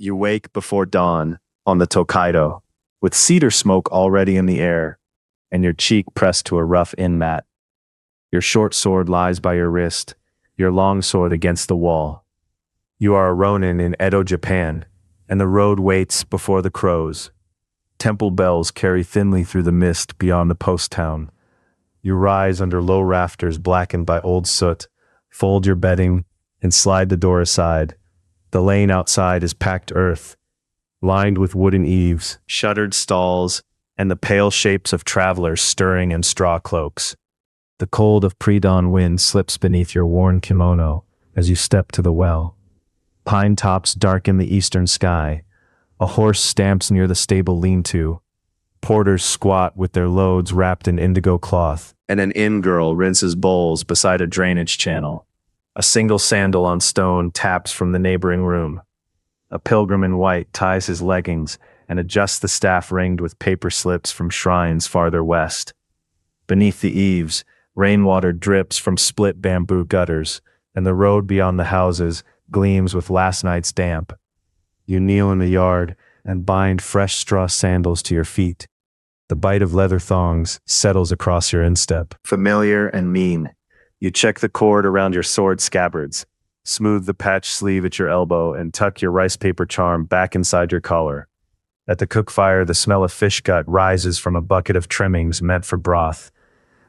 You wake before dawn on the Tokaido, with cedar smoke already in the air, and your cheek pressed to a rough inn mat. Your short sword lies by your wrist, your long sword against the wall. You are a Ronin in Edo, Japan, and the road waits before the crows. Temple bells carry thinly through the mist beyond the post town. You rise under low rafters blackened by old soot, fold your bedding, and slide the door aside. The lane outside is packed earth, lined with wooden eaves, shuttered stalls, and the pale shapes of travelers stirring in straw cloaks. The cold of pre-dawn wind slips beneath your worn kimono as you step to the well. Pine tops darken the eastern sky. A horse stamps near the stable lean-to. Porters squat with their loads wrapped in indigo cloth, and an inn girl rinses bowls beside a drainage channel. A single sandal on stone taps from the neighboring room. A pilgrim in white ties his leggings and adjusts the staff ringed with paper slips from shrines farther west. Beneath the eaves, rainwater drips from split bamboo gutters, and the road beyond the houses gleams with last night's damp. You kneel in the yard and bind fresh straw sandals to your feet. The bite of leather thongs settles across your instep. Familiar and mean. You check the cord around your sword scabbards, smooth the patched sleeve at your elbow, and tuck your rice paper charm back inside your collar. At the cook fire, the smell of fish gut rises from a bucket of trimmings meant for broth.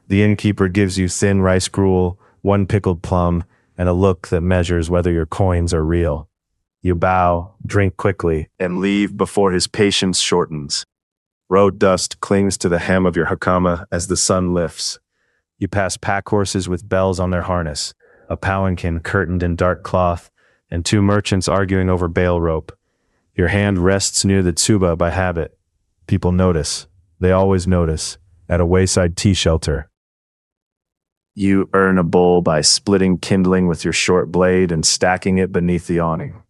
The innkeeper gives you thin rice gruel, one pickled plum, and a look that measures whether your coins are real. You bow, drink quickly, and leave before his patience shortens. Road dust clings to the hem of your hakama as the sun lifts. You pass pack horses with bells on their harness, a palanquin curtained in dark cloth, and two merchants arguing over bale rope. Your hand rests near the tsuba by habit. People notice. They always notice. At a wayside tea shelter. You earn a bowl by splitting kindling with your short blade and stacking it beneath the awning.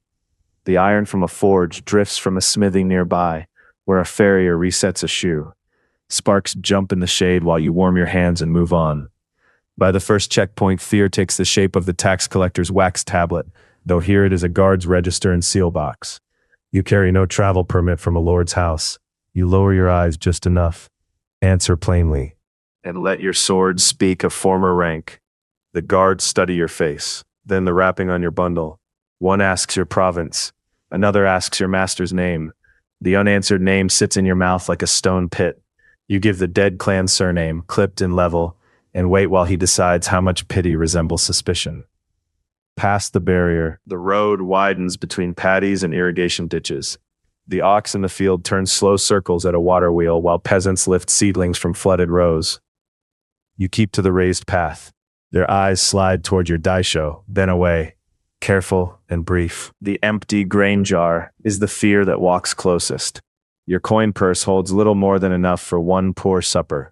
The iron from a forge drifts from a smithy nearby, where a farrier resets a shoe. Sparks jump in the shade while you warm your hands and move on. By the first checkpoint, fear takes the shape of the tax collector's wax tablet, though here it is a guard's register and seal box. You carry no travel permit from a lord's house. You lower your eyes just enough. Answer plainly. And let your sword speak of former rank. The guards study your face, then the wrapping on your bundle. One asks your province. Another asks your master's name. The unanswered name sits in your mouth like a stone pit. You give the dead clan surname, clipped and level, and wait while he decides how much pity resembles suspicion. Past the barrier, the road widens between paddies and irrigation ditches. The ox in the field turns slow circles at a water wheel while peasants lift seedlings from flooded rows. You keep to the raised path. Their eyes slide toward your daisho, then away, careful and brief. The empty grain jar is the fear that walks closest. Your coin purse holds little more than enough for one poor supper.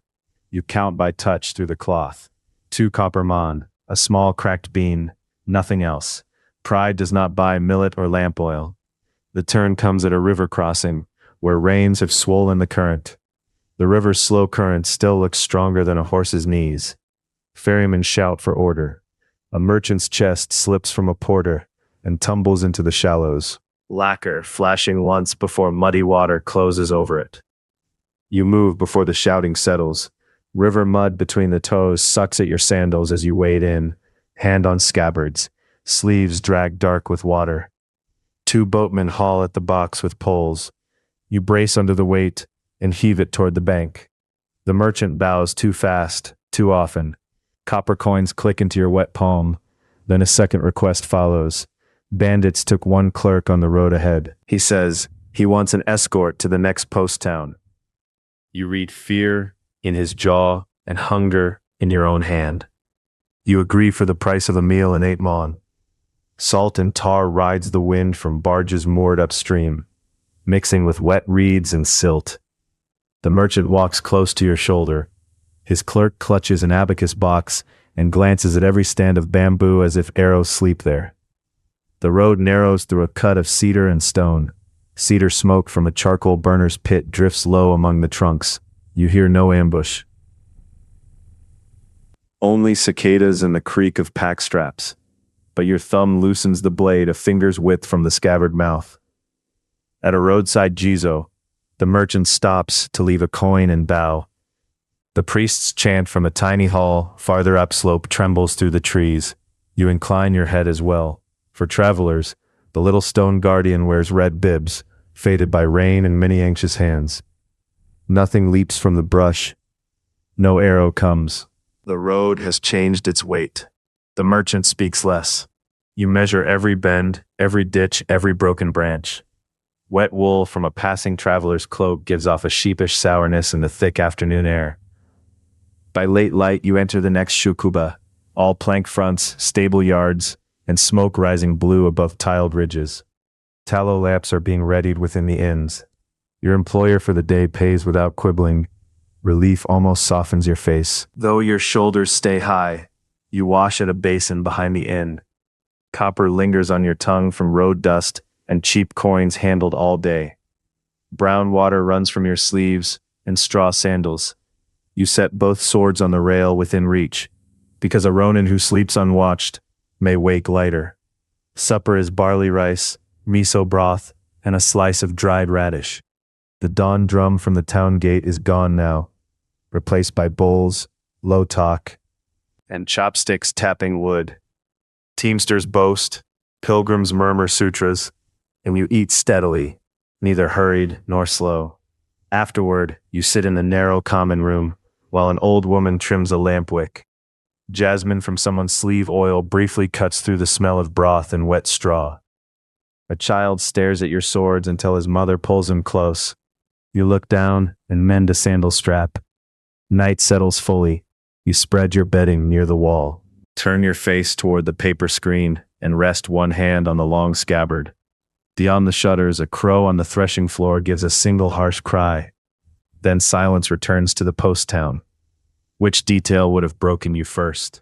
You count by touch through the cloth. 2 copper mon, a small cracked bean, nothing else. Pride does not buy millet or lamp oil. The turn comes at a river crossing, where rains have swollen the current. The river's slow current still looks stronger than a horse's knees. Ferrymen shout for order. A merchant's chest slips from a porter and tumbles into the shallows. Lacquer flashing once before muddy water closes over it. You move before the shouting settles. River mud between the toes sucks at your sandals as you wade in, hand on scabbards, sleeves dragged dark with water. 2 boatmen haul at the box with poles. You brace under the weight and heave it toward the bank. The merchant bows too fast, too often. Copper coins click into your wet palm. Then a second request follows. Bandits took 1 clerk on the road ahead. He says he wants an escort to the next post town. You read fear in his jaw and hunger in your own hand. You agree for the price of a meal and 8 mon. Salt and tar rides the wind from barges moored upstream, mixing with wet reeds and silt. The merchant walks close to your shoulder. His clerk clutches an abacus box and glances at every stand of bamboo as if arrows sleep there. The road narrows through a cut of cedar and stone. Cedar smoke from a charcoal burner's pit drifts low among the trunks. You hear no ambush. Only cicadas and the creak of pack straps. But your thumb loosens the blade a finger's width from the scabbard mouth. At a roadside jizo, the merchant stops to leave a coin and bow. The priest's chant from a tiny hall farther upslope trembles through the trees. You incline your head as well. For travelers, the little stone guardian wears red bibs, faded by rain and many anxious hands. Nothing leaps from the brush. No arrow comes. The road has changed its weight. The merchant speaks less. You measure every bend, every ditch, every broken branch. Wet wool from a passing traveler's cloak gives off a sheepish sourness in the thick afternoon air. By late light, you enter the next shukuba, all plank fronts, stable yards, and smoke rising blue above tiled ridges. Tallow lamps are being readied within the inns. Your employer for the day pays without quibbling. Relief almost softens your face. Though your shoulders stay high, you wash at a basin behind the inn. Copper lingers on your tongue from road dust and cheap coins handled all day. Brown water runs from your sleeves and straw sandals. You set both swords on the rail within reach, because a Ronin who sleeps unwatched may wake lighter. Supper is barley rice, miso broth, and a slice of dried radish. The dawn drum from the town gate is gone now, replaced by bowls, low talk, and chopsticks tapping wood. Teamsters boast, pilgrims murmur sutras, and you eat steadily, neither hurried nor slow. Afterward, you sit in the narrow common room, while an old woman trims a lamp wick. Jasmine from someone's sleeve oil briefly cuts through the smell of broth and wet straw. A child stares at your swords until his mother pulls him close. You look down and mend a sandal strap. Night settles fully. You spread your bedding near the wall. Turn your face toward the paper screen and rest one hand on the long scabbard. Beyond the shutters, a crow on the threshing floor gives a single harsh cry. Then silence returns to the post town. Which detail would have broken you first?